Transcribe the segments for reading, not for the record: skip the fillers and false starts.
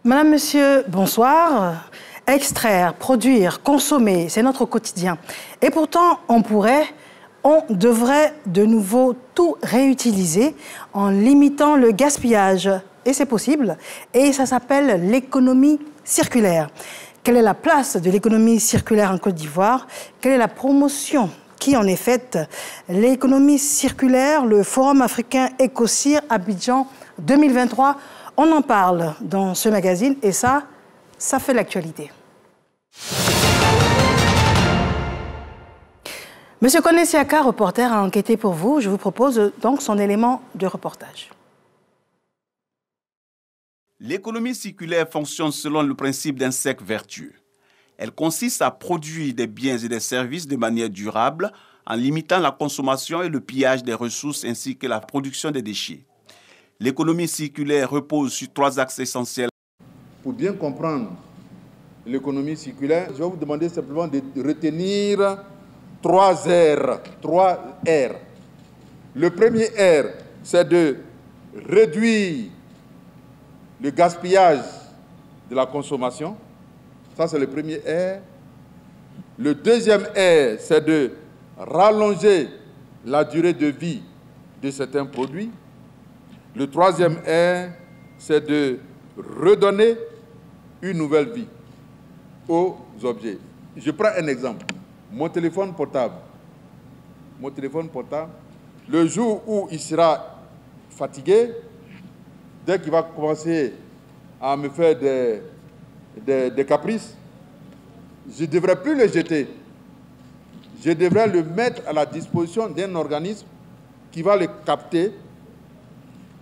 Madame, monsieur, bonsoir. Extraire, produire, consommer, c'est notre quotidien. Et pourtant, on devrait de nouveau tout réutiliser en limitant le gaspillage. Et c'est possible. Et ça s'appelle l'économie circulaire. Quelle est la place de l'économie circulaire en Côte d'Ivoire? Quelle est la promotion qui en est faite? L'économie circulaire, le Forum africain Écocir Abidjan 2023. On en parle dans ce magazine et ça fait l'actualité. Monsieur Koné Siaka, reporter, a enquêté pour vous. Je vous propose donc son élément de reportage. L'économie circulaire fonctionne selon le principe d'un cercle vertueux. Elle consiste à produire des biens et des services de manière durable en limitant la consommation et le pillage des ressources ainsi que la production des déchets. L'économie circulaire repose sur 3 axes essentiels. Pour bien comprendre l'économie circulaire, je vais vous demander simplement de retenir 3 R. 3 R. Le premier R, c'est de réduire le gaspillage de la consommation. Ça, c'est le premier R. Le deuxième R, c'est de rallonger la durée de vie de certains produits. Le troisième R, c'est de redonner une nouvelle vie aux objets. Je prends un exemple. Mon téléphone portable. Le jour où il sera fatigué, dès qu'il va commencer à me faire des caprices, je ne devrais plus le jeter. Je devrais le mettre à la disposition d'un organisme qui va le capter,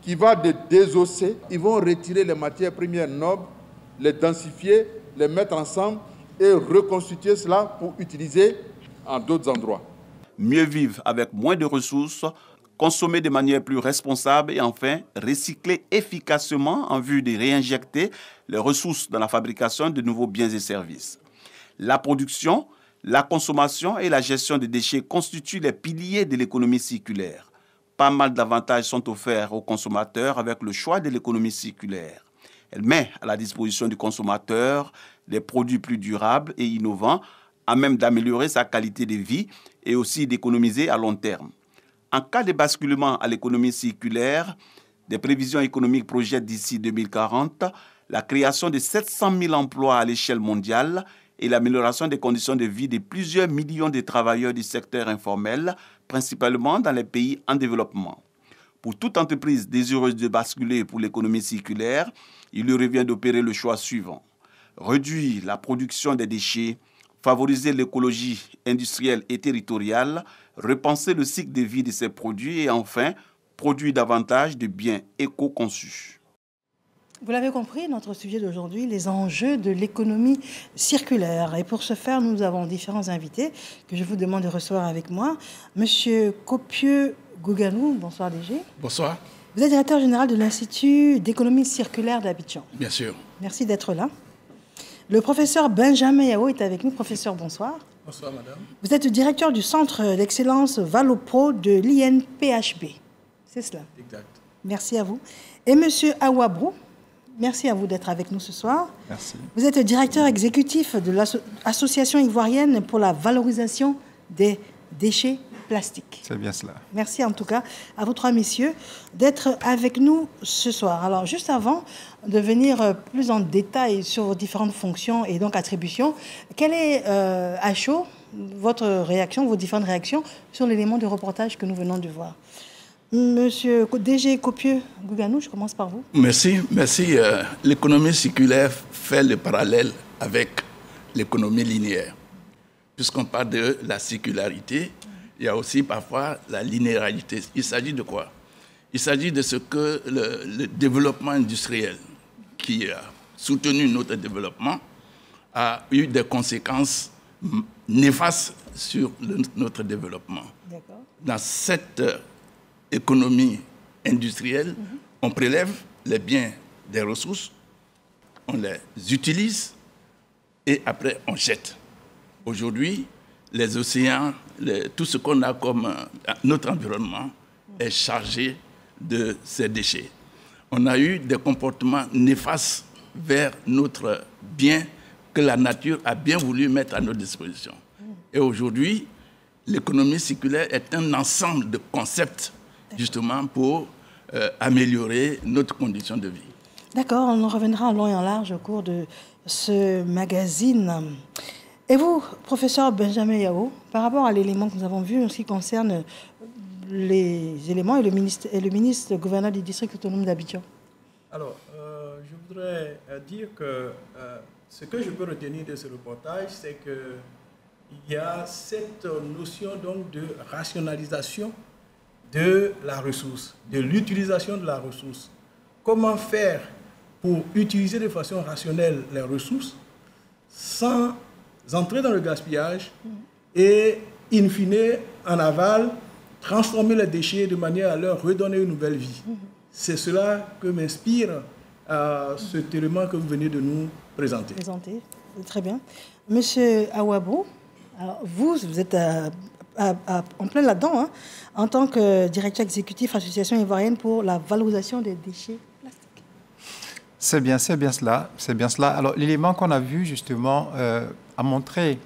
qui va le désosser. Ils vont retirer les matières premières nobles, les densifier, les mettre ensemble et reconstituer cela pour utiliser en d'autres endroits. Mieux vivre avec moins de ressources, consommer de manière plus responsable et enfin recycler efficacement en vue de réinjecter les ressources dans la fabrication de nouveaux biens et services. La production, la consommation et la gestion des déchets constituent les piliers de l'économie circulaire. Pas mal d'avantages sont offerts aux consommateurs avec le choix de l'économie circulaire. Elle met à la disposition du consommateur des produits plus durables et innovants, à même d'améliorer sa qualité de vie et aussi d'économiser à long terme. En cas de basculement à l'économie circulaire, des prévisions économiques projettent d'ici 2040 la création de 700 000 emplois à l'échelle mondiale et l'amélioration des conditions de vie de plusieurs millions de travailleurs du secteur informel, principalement dans les pays en développement. Pour toute entreprise désireuse de basculer pour l'économie circulaire, il lui revient d'opérer le choix suivant. Réduire la production des déchets, favoriser l'écologie industrielle et territoriale, repenser le cycle de vie de ces produits et enfin, produire davantage de biens éco-conçus. Vous l'avez compris, notre sujet d'aujourd'hui, les enjeux de l'économie circulaire. Et pour ce faire, nous avons différents invités que je vous demande de recevoir avec moi. Monsieur Kopieux Gouganou, bonsoir DG. Bonsoir. Vous êtes directeur général de l'Institut d'économie circulaire d'Abidjan. Bien sûr. Merci d'être là. Le professeur Benjamin Yao est avec nous. Professeur, bonsoir. Bonsoir, madame. Vous êtes directeur du centre d'excellence Valopro de l'INPHB. C'est cela. Exact. Merci à vous. Et monsieur Awabrou, merci à vous d'être avec nous ce soir. Merci. Vous êtes directeur exécutif de l'Association ivoirienne pour la valorisation des déchets plastiques. C'est bien cela. Merci en tout cas à vous 3 messieurs d'être avec nous ce soir. Alors juste avant de venir plus en détail sur vos différentes fonctions et donc attributions, quelle est à chaud votre réaction, vos différentes réactions sur l'élément de reportage que nous venons de voir? Monsieur DG Kopieux Gouganou, je commence par vous. Merci. L'économie circulaire fait le parallèle avec l'économie linéaire. Puisqu'on parle de la circularité, il y a aussi parfois la linéarité. Il s'agit de quoi? Il s'agit de ce que le développement industriel qui a soutenu notre développement a eu des conséquences néfastes sur notre développement. Dans cette économie industrielle, on prélève les biens des ressources, on les utilise et après on jette. Aujourd'hui, les océans, tout ce qu'on a comme notre environnement est chargé de ces déchets. On a eu des comportements néfastes vers notre bien que la nature a bien voulu mettre à notre disposition. Et aujourd'hui, l'économie circulaire est un ensemble de concepts justement pour améliorer notre condition de vie. D'accord, on en reviendra en long et en large au cours de ce magazine. Et vous, professeur Benjamin Yao, par rapport à l'élément que nous avons vu en ce qui concerne les éléments et le ministre gouverneur du district autonome d'Abidjan? Alors, je voudrais dire que ce que je peux retenir de ce reportage, c'est qu'il y a cette notion donc de rationalisation de la ressource, de l'utilisation de la ressource. Comment faire pour utiliser de façon rationnelle les ressources sans entrer dans le gaspillage et, in fine, en aval, transformer les déchets de manière à leur redonner une nouvelle vie. C'est cela que m'inspire cet élément que vous venez de nous présenter. Très bien. Monsieur Awabou, alors vous êtes en plein là-dedans, hein, en tant que directeur exécutif Association ivoirienne pour la valorisation des déchets plastiques. C'est bien cela. Alors, l'élément qu'on a vu, justement, a montré,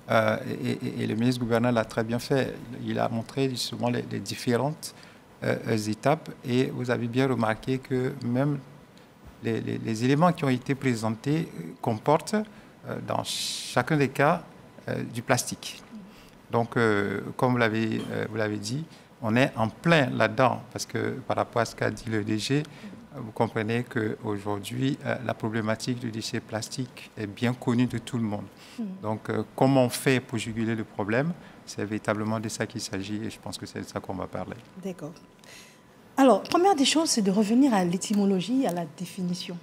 et le ministre gouverneur l'a très bien fait, il a montré justement les différentes étapes, et vous avez bien remarqué que même les éléments qui ont été présentés comportent, dans chacun des cas, du plastique. Donc, comme vous l'avez dit, on est en plein là-dedans, parce que par rapport à ce qu'a dit le DG, vous comprenez qu'aujourd'hui, la problématique du déchet plastique est bien connue de tout le monde. Donc, comment on fait pour juguler le problème? C'est véritablement de ça qu'il s'agit, et je pense que c'est de ça qu'on va parler. D'accord. Alors, première des choses, c'est de revenir à l'étymologie, à la définition.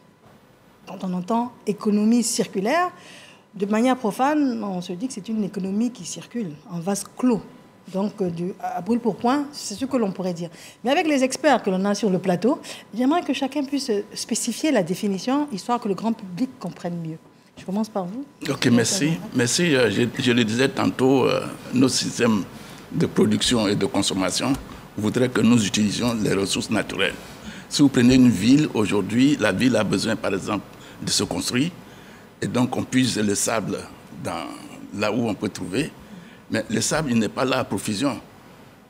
Quand on entend économie circulaire, de manière profane, on se dit que c'est une économie qui circule en vase clos. Donc, à brûle pour point, c'est ce que l'on pourrait dire. Mais avec les experts que l'on a sur le plateau, j'aimerais que chacun puisse spécifier la définition, histoire que le grand public comprenne mieux. Je commence par vous. Ok, merci. Merci. Je le disais tantôt, nos systèmes de production et de consommation voudraient que nous utilisions les ressources naturelles. Si vous prenez une ville, aujourd'hui, la ville a besoin, par exemple, de se construire. Et donc, on puise le sable là où on peut trouver. Mais le sable, il n'est pas là à profusion.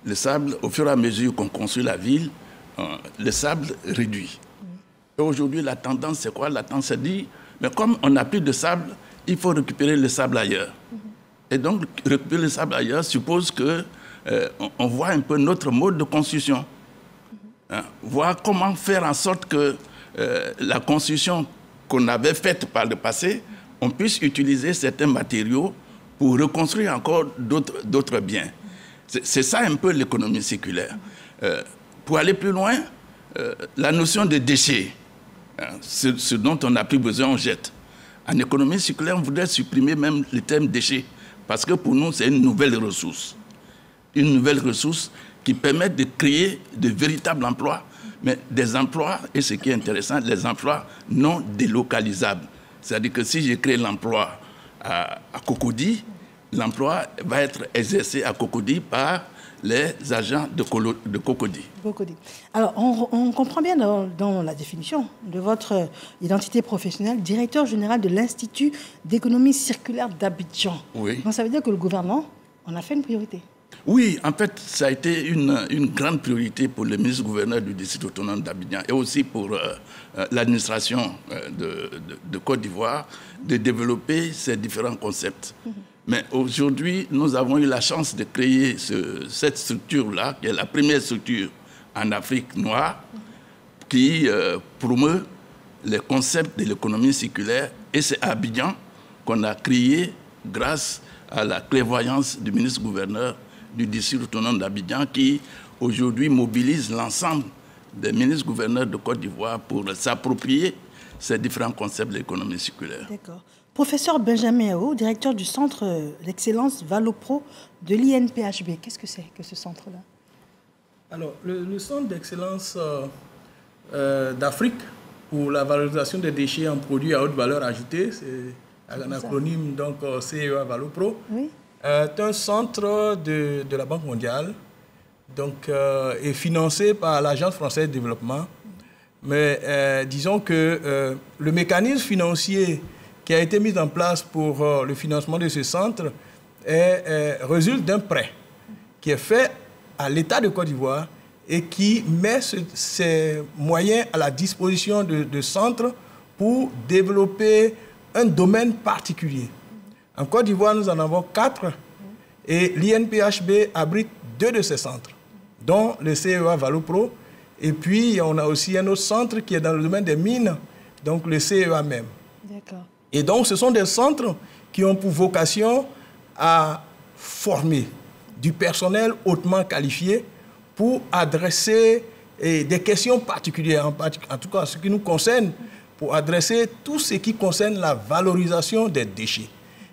Le sable, au fur et à mesure qu'on construit la ville, le sable réduit. Et aujourd'hui, la tendance, c'est quoi? La tendance, c'est de dire, mais comme on n'a plus de sable, il faut récupérer le sable ailleurs. Et donc, récupérer le sable ailleurs suppose qu'on voit un peu notre mode de construction. Voir comment faire en sorte que la construction qu'on avait faite par le passé, on puisse utiliser certains matériaux pour reconstruire encore d'autres biens. C'est ça un peu l'économie circulaire. Pour aller plus loin, la notion de déchets, ce dont on n'a plus besoin, on jette. En économie circulaire, on voudrait supprimer même le terme déchets, parce que pour nous, c'est une nouvelle ressource. Une nouvelle ressource qui permet de créer de véritables emplois, mais des emplois, et ce qui est intéressant, les emplois non délocalisables. C'est-à-dire que si je crée l'emploi à Cocody, l'emploi va être exercé à Cocody par les agents de Cocody. Alors, on comprend bien dans la définition de votre identité professionnelle, directeur général de l'Institut d'économie circulaire d'Abidjan. Oui. Donc, ça veut dire que le gouvernement en a fait une priorité. Oui, en fait, ça a été une grande priorité pour le ministre-gouverneur du district autonome d'Abidjan et aussi pour l'administration de Côte d'Ivoire de développer ces différents concepts. Mais aujourd'hui, nous avons eu la chance de créer cette structure-là, qui est la première structure en Afrique noire, qui promeut les concepts de l'économie circulaire. Et c'est à Abidjan qu'on a créé, grâce à la clairvoyance du ministre-gouverneur du district autonome d'Abidjan, qui aujourd'hui mobilise l'ensemble des ministres-gouverneurs de Côte d'Ivoire pour s'approprier ces différents concepts de l'économie circulaire. D'accord. Professeur Benjamin Yao, directeur du centre d'excellence Valopro de l'INPHB. Qu'est-ce que c'est que ce centre-là? Alors, le centre d'excellence d'Afrique pour la valorisation des déchets en produits à haute valeur ajoutée, c'est un acronyme, donc CEA Valopro, oui. Est un centre de la Banque mondiale, donc, est financé par l'Agence française de développement. Mais disons que le mécanisme financier qui a été mis en place pour le financement de ce centre résulte d'un prêt qui est fait à l'État de Côte d'Ivoire et qui met ses moyens à la disposition de centres pour développer un domaine particulier. En Côte d'Ivoire, nous en avons 4 et l'INPHB abrite 2 de ces centres, dont le CEA Valopro. Et puis, on a aussi un autre centre qui est dans le domaine des mines, donc le CEA même. D'accord. Et donc, ce sont des centres qui ont pour vocation à former du personnel hautement qualifié pour adresser des questions particulières, en tout cas ce qui nous concerne, pour adresser tout ce qui concerne la valorisation des déchets.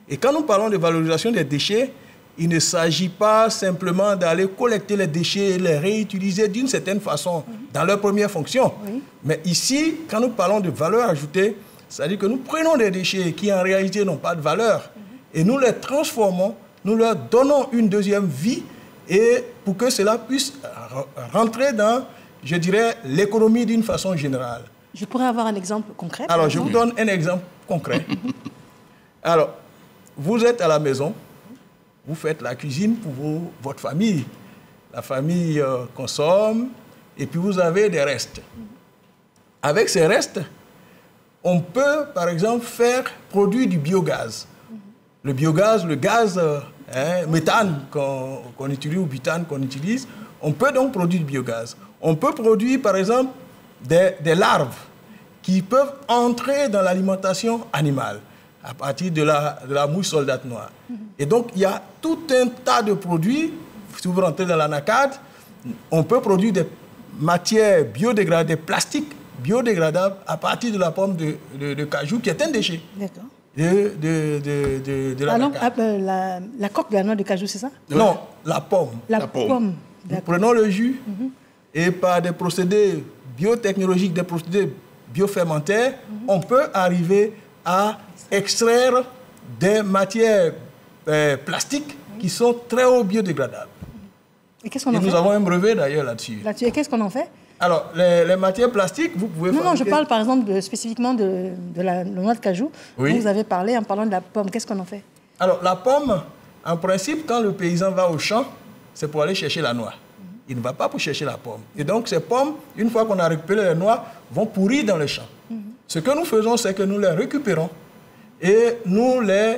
Et quand nous parlons de valorisation des déchets, il ne s'agit pas simplement d'aller collecter les déchets et les réutiliser d'une certaine façon dans leur première fonction. Oui. Mais ici, quand nous parlons de valeur ajoutée, c'est-à-dire que nous prenons des déchets qui en réalité n'ont pas de valeur et nous les transformons, nous leur donnons une deuxième vie et pour que cela puisse rentrer dans, je dirais, l'économie d'une façon générale. Je pourrais avoir un exemple concret? Alors, je vous donne un exemple concret. Alors, vous êtes à la maison, vous faites la cuisine pour votre famille. La famille consomme et puis vous avez des restes. Avec ces restes, on peut, par exemple, faire produire du biogaz. Le biogaz, le gaz méthane qu'on utilise ou butane qu'on utilise, on peut donc produire du biogaz. On peut produire, par exemple, des larves qui peuvent entrer dans l'alimentation animale à partir de la mouche soldate noire. Et donc, il y a tout un tas de produits. Si vous rentrez dans l'anacade, on peut produire des matières biodégradables, des plastiques biodégradables à partir de la pomme de cajou, qui est un déchet. D'accord. De l'anacade. La coque de la noix de cajou, c'est ça? Non, la pomme. La pomme. Nous prenons le jus et par des procédés biotechnologiques, des procédés biofermentaires, on peut arriver à extraire des matières plastiques qui sont très haut biodégradables. Et qu'est-ce qu'on en fait? Nous avons un brevet d'ailleurs là-dessus. Et qu'est-ce qu'on en fait? Alors, les matières plastiques, vous pouvez fabriquer... Non, je parle par exemple spécifiquement de la noix de cajou. Oui. Vous avez parlé en parlant de la pomme. Qu'est-ce qu'on en fait? Alors, la pomme, en principe, quand le paysan va au champ, c'est pour aller chercher la noix. Il ne va pas pour chercher la pomme. Et donc, ces pommes, une fois qu'on a récupéré les noix, vont pourrir dans le champ. Ce que nous faisons, c'est que nous les récupérons et nous les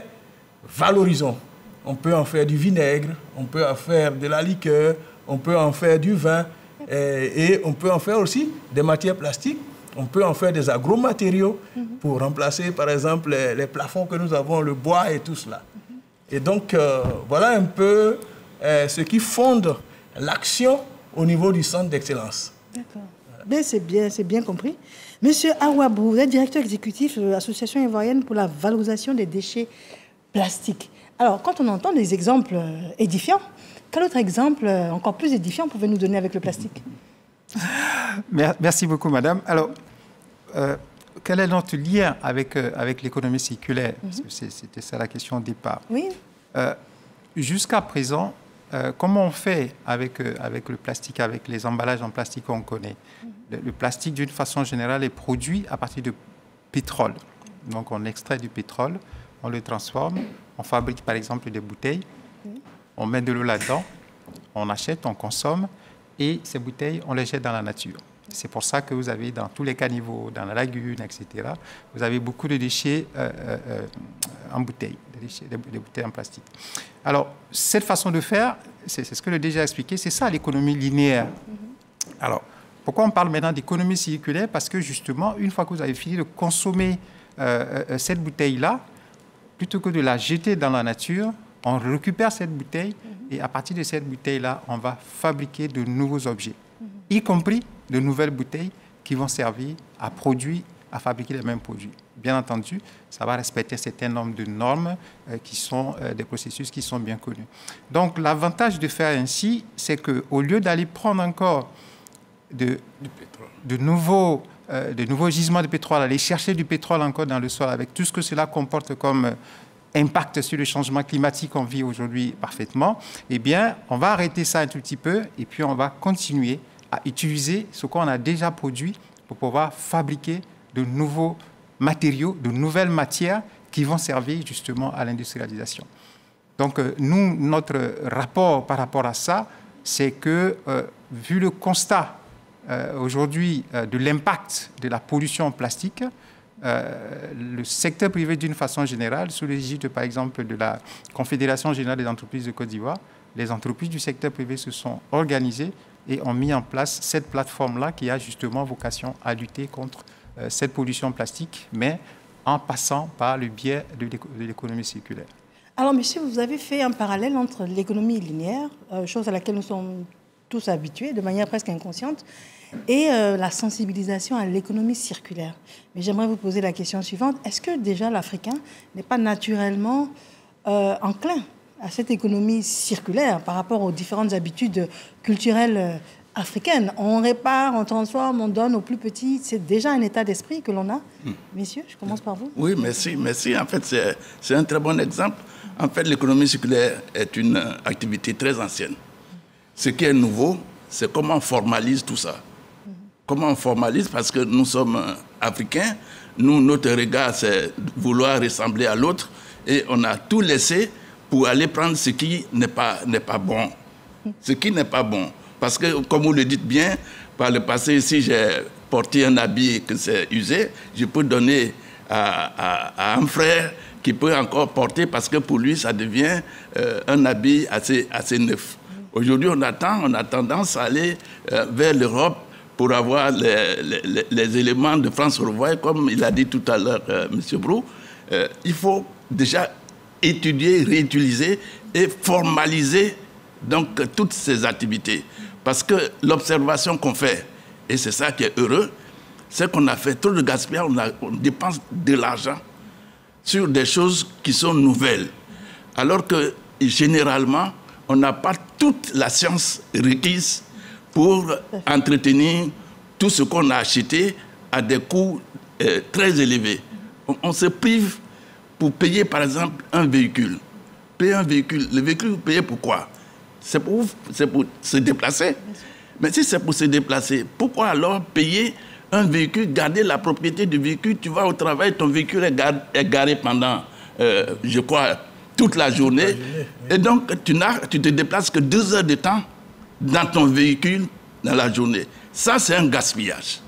valorisons. On peut en faire du vinaigre, on peut en faire de la liqueur, on peut en faire du vin et on peut en faire aussi des matières plastiques. On peut en faire des agromatériaux pour remplacer, par exemple, les plafonds que nous avons, le bois et tout cela. Et donc, voilà un peu ce qui fonde l'action au niveau du centre d'excellence. D'accord. Ben, c'est bien compris. Monsieur Awabou, vous êtes directeur exécutif de l'Association ivoirienne pour la valorisation des déchets plastiques. Alors, quand on entend des exemples édifiants, quel autre exemple encore plus édifiant pouvez-vous nous donner avec le plastique? Merci beaucoup, madame. Alors, quel est notre lien avec l'économie circulaire? Parce que c'était ça la question au départ. Oui. Jusqu'à présent, comment on fait avec le plastique, avec les emballages en plastique qu'on connaît? Le plastique, d'une façon générale, est produit à partir de pétrole. Donc, on extrait du pétrole, on le transforme, on fabrique, par exemple, des bouteilles, on met de l'eau là-dedans, on achète, on consomme, et ces bouteilles, on les jette dans la nature. C'est pour ça que vous avez dans tous les caniveaux, dans la lagune, etc., vous avez beaucoup de déchets en bouteilles, des bouteilles en plastique. Alors, cette façon de faire, c'est ce que j'ai déjà expliqué, c'est ça l'économie linéaire. Alors, pourquoi on parle maintenant d'économie circulaire? Parce que justement, une fois que vous avez fini de consommer cette bouteille-là, plutôt que de la jeter dans la nature, on récupère cette bouteille et à partir de cette bouteille-là, on va fabriquer de nouveaux objets, y compris de nouvelles bouteilles qui vont servir à produire, à fabriquer les mêmes produits. Bien entendu, ça va respecter un certain nombre de normes qui sont des processus qui sont bien connus. Donc, l'avantage de faire ainsi, c'est qu'au lieu d'aller prendre encore de nouveaux gisements de pétrole, aller chercher du pétrole encore dans le sol avec tout ce que cela comporte comme impact sur le changement climatique qu'on vit aujourd'hui parfaitement, eh bien, on va arrêter ça un tout petit peu et puis on va continuer à utiliser ce qu'on a déjà produit pour pouvoir fabriquer de nouveaux matériaux, de nouvelles matières qui vont servir justement à l'industrialisation. Donc nous, notre rapport par rapport à ça, c'est que vu le constat aujourd'hui de l'impact de la pollution plastique, le secteur privé d'une façon générale, sous l'égide par exemple de la Confédération générale des entreprises de Côte d'Ivoire, les entreprises du secteur privé se sont organisées et ont mis en place cette plateforme-là qui a justement vocation à lutter contre cette pollution plastique, mais en passant par le biais de l'économie circulaire. Alors, monsieur, vous avez fait un parallèle entre l'économie linéaire, chose à laquelle nous sommes tous habitués de manière presque inconsciente, et la sensibilisation à l'économie circulaire. Mais j'aimerais vous poser la question suivante. Est-ce que déjà l'Africain n'est pas naturellement enclin à cette économie circulaire par rapport aux différentes habitudes culturelles africaine? On répare, on transforme, on donne aux plus petits. C'est déjà un état d'esprit que l'on a. Messieurs, je commence par vous. Oui, merci. En fait, c'est un très bon exemple. En fait, l'économie circulaire est une activité très ancienne. Ce qui est nouveau, c'est comment on formalise tout ça. Comment on formalise, parce que nous sommes africains. Nous, notre regard, c'est vouloir ressembler à l'autre. Et on a tout laissé pour aller prendre ce qui n'est pas bon. Ce qui n'est pas bon. Parce que, comme vous le dites bien, par le passé, si j'ai porté un habit que c'est usé, je peux donner à un frère qui peut encore porter parce que pour lui, ça devient un habit assez neuf. Aujourd'hui, on a tendance à aller vers l'Europe pour avoir les éléments de France Revoy, comme il a dit tout à l'heure M. Brou. Il faut déjà étudier, réutiliser et formaliser donc toutes ces activités. Parce que l'observation qu'on fait, et c'est ça qui est heureux, c'est qu'on a fait trop de gaspillage, on dépense de l'argent sur des choses qui sont nouvelles. Alors que généralement, on n'a pas toute la science requise pour entretenir tout ce qu'on a acheté à des coûts très élevés. On se prive pour payer, par exemple, un véhicule. Payer un véhicule. Le véhicule, vous payez pourquoi? C'est pour se déplacer. Mais si c'est pour se déplacer, pourquoi alors payer un véhicule, garder la propriété du véhicule? Tu vas au travail, ton véhicule est garé pendant, je crois, toute la journée. Et donc, tu te déplaces que 2 heures de temps dans ton véhicule dans la journée. Ça, c'est un gaspillage.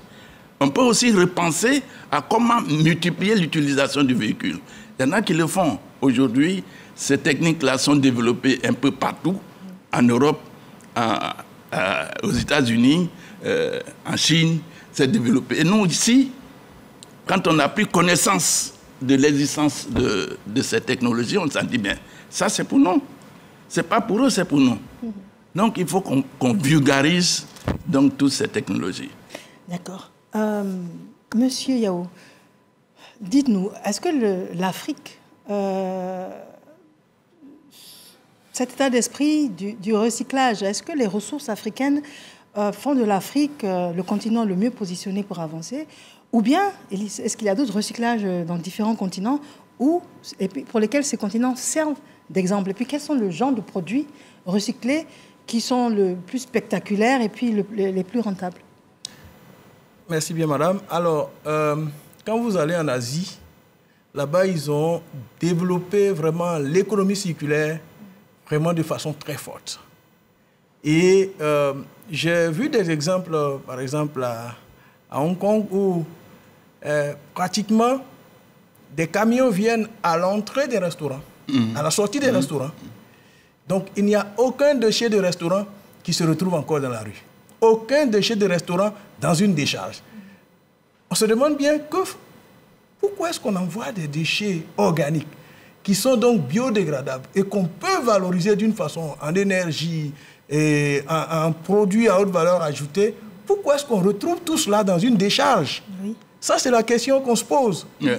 On peut aussi repenser à comment multiplier l'utilisation du véhicule. Il y en a qui le font. Aujourd'hui, ces techniques-là sont développées un peu partout, en Europe, aux États-Unis, en Chine, c'est développé. Et nous, ici, quand on a pris connaissance de l'existence de ces technologies, on s'en dit bien, ça c'est pour nous. C'est pas pour eux, c'est pour nous. Donc il faut qu'on vulgarise donc, toutes ces technologies. D'accord. Monsieur Yao, dites-nous, est-ce que l'Afrique, cet état d'esprit du recyclage, est-ce que les ressources africaines font de l'Afrique le continent le mieux positionné pour avancer? Ou bien, est-ce qu'il y a d'autres recyclages dans différents continents et puis pour lesquels ces continents servent d'exemple? Et puis, quels sont le genre de produits recyclés qui sont le plus spectaculaires et puis les plus rentables? Merci bien, madame. Alors, quand vous allez en Asie, là-bas, ils ont développé vraiment l'économie circulaire vraiment de façon très forte. Et j'ai vu des exemples, par exemple, à Hong Kong, où pratiquement des camions viennent à l'entrée des restaurants, à la sortie des restaurants. Donc, il n'y a aucun déchet de restaurant qui se retrouve encore dans la rue. Aucun déchet de restaurant dans une décharge. On se demande bien pourquoi est-ce qu'on envoie des déchets organiques qui sont donc biodégradables et qu'on peut valoriser d'une façon en énergie et en produits à haute valeur ajoutée. Pourquoi est-ce qu'on retrouve tout cela dans une décharge? Oui. Ça, c'est la question qu'on se pose. Yeah.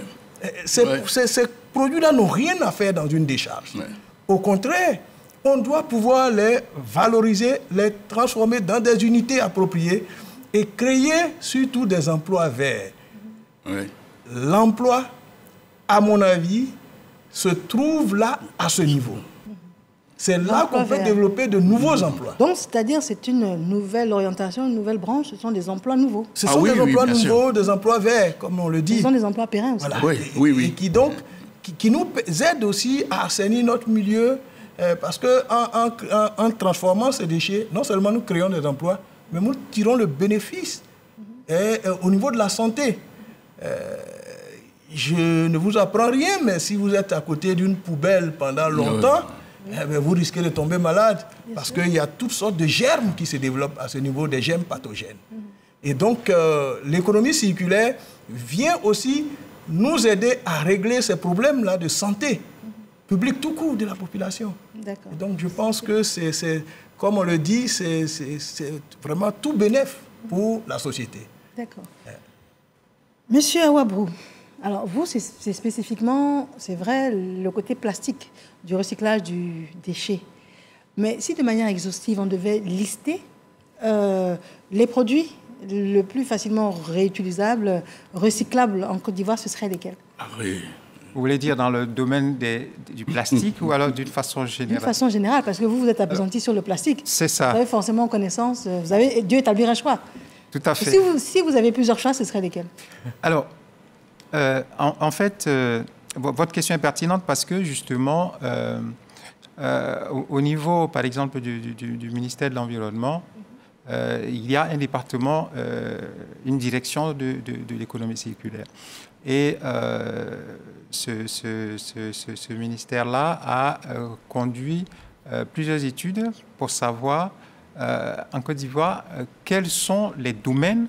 Ces produits-là n'ont rien à faire dans une décharge. Yeah. Au contraire, on doit pouvoir les valoriser, les transformer dans des unités appropriées et créer surtout des emplois verts. Oui. L'emploi, à mon avis, se trouve là à ce niveau. C'est là qu'on peut développer de nouveaux emplois. Donc, c'est-à-dire, c'est une nouvelle orientation, une nouvelle branche, ce sont des emplois nouveaux. Ce sont des emplois nouveaux, des emplois verts, comme on le dit. Ce sont des emplois pérennes aussi. Voilà. Et qui donc, qui nous aident aussi à assainir notre milieu, parce qu'en transformant ces déchets, non seulement nous créons des emplois, mais nous tirons le bénéfice au niveau de la santé. Je ne vous apprends rien, mais si vous êtes à côté d'une poubelle pendant longtemps, vous risquez de tomber malade parce qu'il y a toutes sortes de germes qui se développent à ce niveau, des germes pathogènes. Et donc, l'économie circulaire vient aussi nous aider à régler ces problèmes-là de santé publique tout court de la population. Et donc, je pense que c'est, comme on le dit, c'est vraiment tout bénéf pour la société. D'accord. Monsieur Awabrou, alors vous, c'est spécifiquement, c'est vrai, le côté plastique du recyclage du déchet. Mais si de manière exhaustive, on devait lister les produits le plus facilement réutilisables, recyclables en Côte d'Ivoire, ce seraient lesquels? Vous voulez dire dans le domaine du plastique ou alors d'une façon générale? D'une façon générale, parce que vous êtes appesanti sur le plastique. C'est ça. Vous avez forcément connaissance, vous avez dû établir un choix. Tout à fait. Si vous avez plusieurs choix, ce seraient lesquels? Alors, en fait, votre question est pertinente parce que justement, au niveau, par exemple, du ministère de l'Environnement, il y a un département, une direction de l'économie circulaire. Et ce ministère-là a conduit plusieurs études pour savoir, en Côte d'Ivoire, quels sont les domaines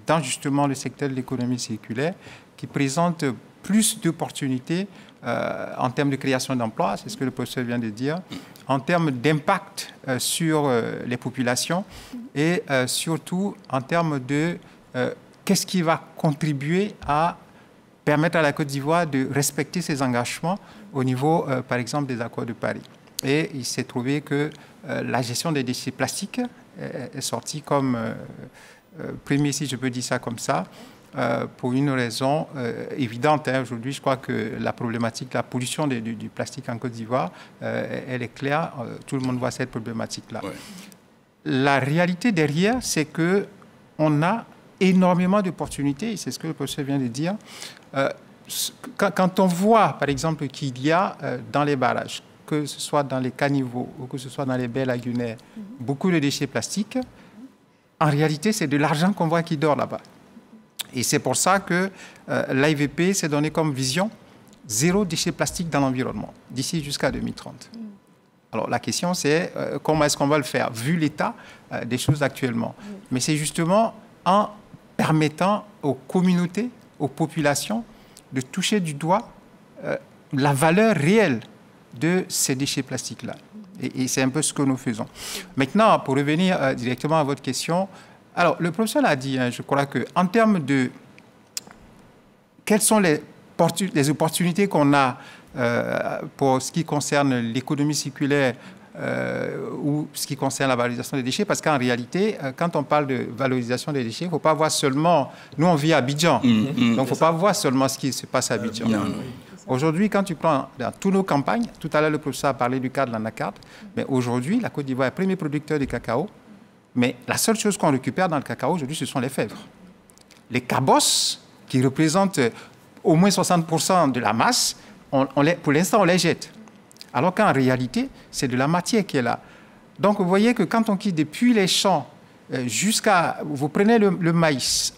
dans justement le secteur de l'économie circulaire qui présentent plus d'opportunités en termes de création d'emplois, c'est ce que le professeur vient de dire, en termes d'impact sur les populations et surtout en termes de qu'est-ce qui va contribuer à permettre à la Côte d'Ivoire de respecter ses engagements au niveau, par exemple, des accords de Paris. Et il s'est trouvé que la gestion des déchets plastiques est sortie comme premier, si je peux dire ça comme ça, pour une raison évidente. Aujourd'hui, je crois que la problématique, la pollution du plastique en Côte d'Ivoire, elle est claire. Tout le monde voit cette problématique-là. Ouais. La réalité derrière, c'est qu'on a énormément d'opportunités, et c'est ce que le professeur vient de dire. Quand on voit, par exemple, qu'il y a dans les barrages, que ce soit dans les caniveaux ou que ce soit dans les baies lagunaires, beaucoup de déchets plastiques, en réalité, c'est de l'argent qu'on voit qui dort là-bas. Et c'est pour ça que l'AIVP s'est donné comme vision zéro déchet plastique dans l'environnement, d'ici jusqu'à 2030. Alors la question, c'est comment est-ce qu'on va le faire, vu l'état des choses actuellement. Mais c'est justement en permettant aux communautés, aux populations, de toucher du doigt la valeur réelle de ces déchets plastiques-là. Et c'est un peu ce que nous faisons. Maintenant, pour revenir directement à votre question, alors le professeur l'a dit, je crois qu'en termes de quelles sont les opportunités qu'on a pour ce qui concerne l'économie circulaire ou ce qui concerne la valorisation des déchets, parce qu'en réalité, quand on parle de valorisation des déchets, il ne faut pas voir seulement... Nous, on vit à Abidjan, donc il ne faut pas voir seulement ce qui se passe à Abidjan. Aujourd'hui, quand tu prends dans toutes nos campagnes, tout à l'heure, le professeur a parlé du cas de l'anacarde, mais aujourd'hui, la Côte d'Ivoire est premier producteur de cacao, mais la seule chose qu'on récupère dans le cacao aujourd'hui, ce sont les fèves. Les cabosses, qui représentent au moins 60% de la masse, pour l'instant, on les jette. Alors qu'en réalité, c'est de la matière qui est là. Donc, vous voyez que quand on quitte depuis les champs jusqu'à... Vous prenez le maïs,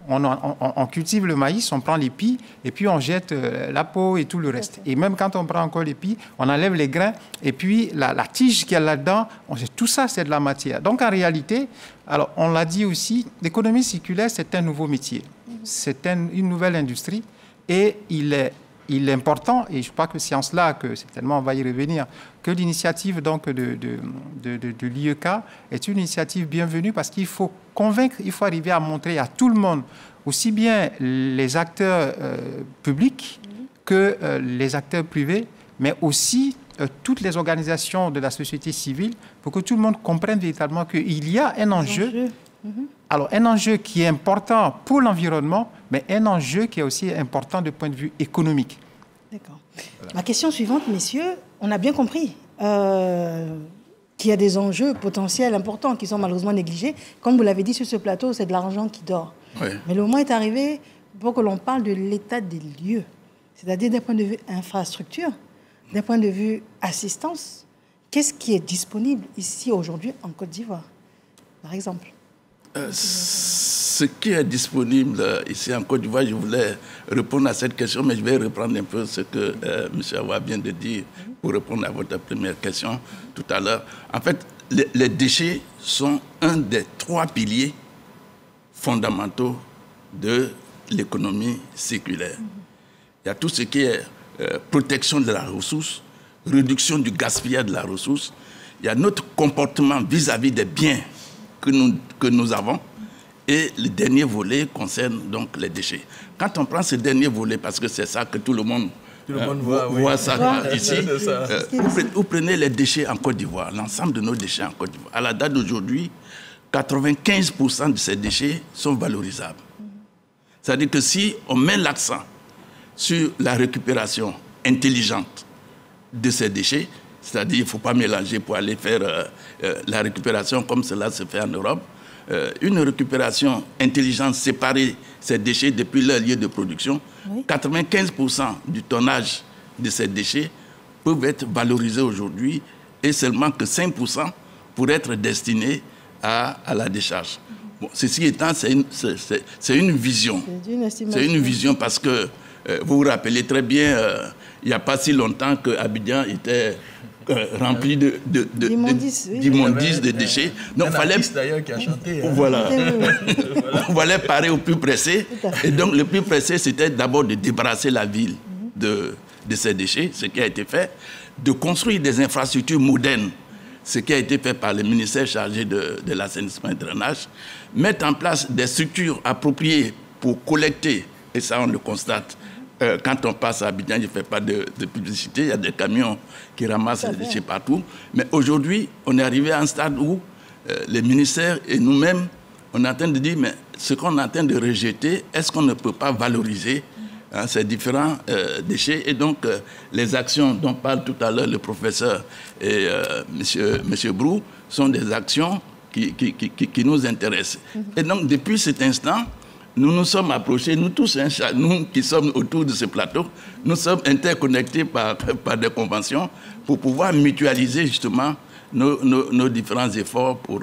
on cultive le maïs, on prend l'épi, et puis on jette la peau et tout le reste. Et même quand on prend encore l'épi, on enlève les grains, et puis la tige qu'il y a là-dedans, tout ça, c'est de la matière. Donc, en réalité, alors on l'a dit aussi, l'économie circulaire, c'est un nouveau métier. C'est une nouvelle industrie, et il est important, et je crois que c'est en cela que certainement on va y revenir, que l'initiative donc de l'IEK est une initiative bienvenue parce qu'il faut convaincre, il faut arriver à montrer à tout le monde, aussi bien les acteurs publics que les acteurs privés, mais aussi toutes les organisations de la société civile pour que tout le monde comprenne véritablement qu'il y a un enjeu. Alors, un enjeu qui est important pour l'environnement, mais un enjeu qui est aussi important du point de vue économique. D'accord. Voilà. Ma question suivante, messieurs, on a bien compris. qu'il y a des enjeux potentiels importants qui sont malheureusement négligés. Comme vous l'avez dit sur ce plateau, c'est de l'argent qui dort. Oui. Mais le moment est arrivé pour que l'on parle de l'état des lieux, c'est-à-dire d'un point de vue infrastructure, d'un point de vue assistance. Qu'est-ce qui est disponible ici aujourd'hui en Côte d'Ivoire, par exemple? Ce qui est disponible ici en Côte d'Ivoire, je voulais répondre à cette question, mais je vais reprendre un peu ce que M. Awa vient de dire pour répondre à votre première question tout à l'heure. En fait, les déchets sont un des 3 piliers fondamentaux de l'économie circulaire. Il y a tout ce qui est protection de la ressource, réduction du gaspillage de la ressource. Il y a notre comportement vis-à-vis des biens que nous avons. Et le dernier volet concerne donc les déchets. Quand on prend ce dernier volet, parce que c'est ça que tout le monde voit ça ici, vous prenez les déchets en Côte d'Ivoire, l'ensemble de nos déchets en Côte d'Ivoire. À la date d'aujourd'hui, 95% de ces déchets sont valorisables. C'est-à-dire que si on met l'accent sur la récupération intelligente de ces déchets, c'est-à-dire qu'il ne faut pas mélanger pour aller faire la récupération comme cela se fait en Europe, une récupération intelligente, séparer ces déchets depuis leur lieu de production, 95% du tonnage de ces déchets peuvent être valorisés aujourd'hui et seulement que 5% pourraient être destinés à la décharge. Bon, ceci étant, c'est une vision. C'est une vision parce que vous vous rappelez très bien, il n'y a pas si longtemps que Abidjan était rempli d'immondices, de déchets. Donc, il fallait d'ailleurs qui a chanté. Voilà. On fallait parer au plus pressé. Et donc, le plus pressé, c'était d'abord de débarrasser la ville de ces déchets, ce qui a été fait, de construire des infrastructures modernes, ce qui a été fait par le ministère chargé de l'assainissement et du drainage, mettre en place des structures appropriées pour collecter, et ça on le constate, quand on passe à Abidjan, je ne fais pas de publicité, il y a des camions qui ramassent les déchets partout. Mais aujourd'hui, on est arrivé à un stade où les ministères et nous-mêmes, on est en train de dire, mais ce qu'on est en train de rejeter, est-ce qu'on ne peut pas valoriser ces différents déchets? Et donc, les actions dont parle tout à l'heure le professeur et M. Brou sont des actions qui nous intéressent. Et donc, depuis cet instant, nous nous sommes approchés, nous tous, nous qui sommes autour de ce plateau, nous sommes interconnectés par des conventions pour pouvoir mutualiser justement nos différents efforts pour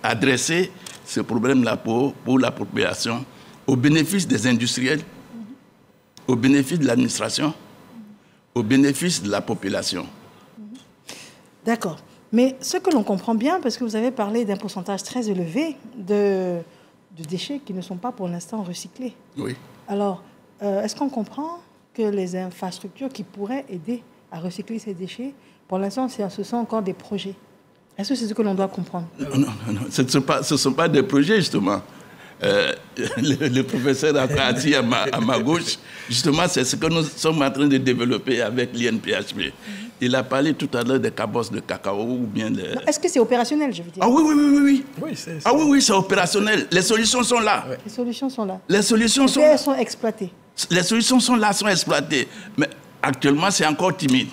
adresser ce problème-là pour la population, au bénéfice des industriels, au bénéfice de l'administration, au bénéfice de la population. D'accord. Mais ce que l'on comprend bien, parce que vous avez parlé d'un pourcentage très élevé de déchets qui ne sont pas pour l'instant recyclés. Oui. Alors, est-ce qu'on comprend que les infrastructures qui pourraient aider à recycler ces déchets, pour l'instant, ce sont encore des projets? Est-ce que c'est ce que l'on doit comprendre? Non. Ce ne sont pas des projets, justement. Le professeur Akati à ma gauche, justement, c'est ce que nous sommes en train de développer avec l'INPHB. Il a parlé tout à l'heure des cabosses de cacao ou bien de... Est-ce que c'est opérationnel, je veux dire? Ah oui. Oui, c'est opérationnel. Les solutions sont là. Les solutions sont là. Les solutions sont... Elles sont exploitées. Les solutions sont là, sont exploitées. Mais actuellement, c'est encore timide.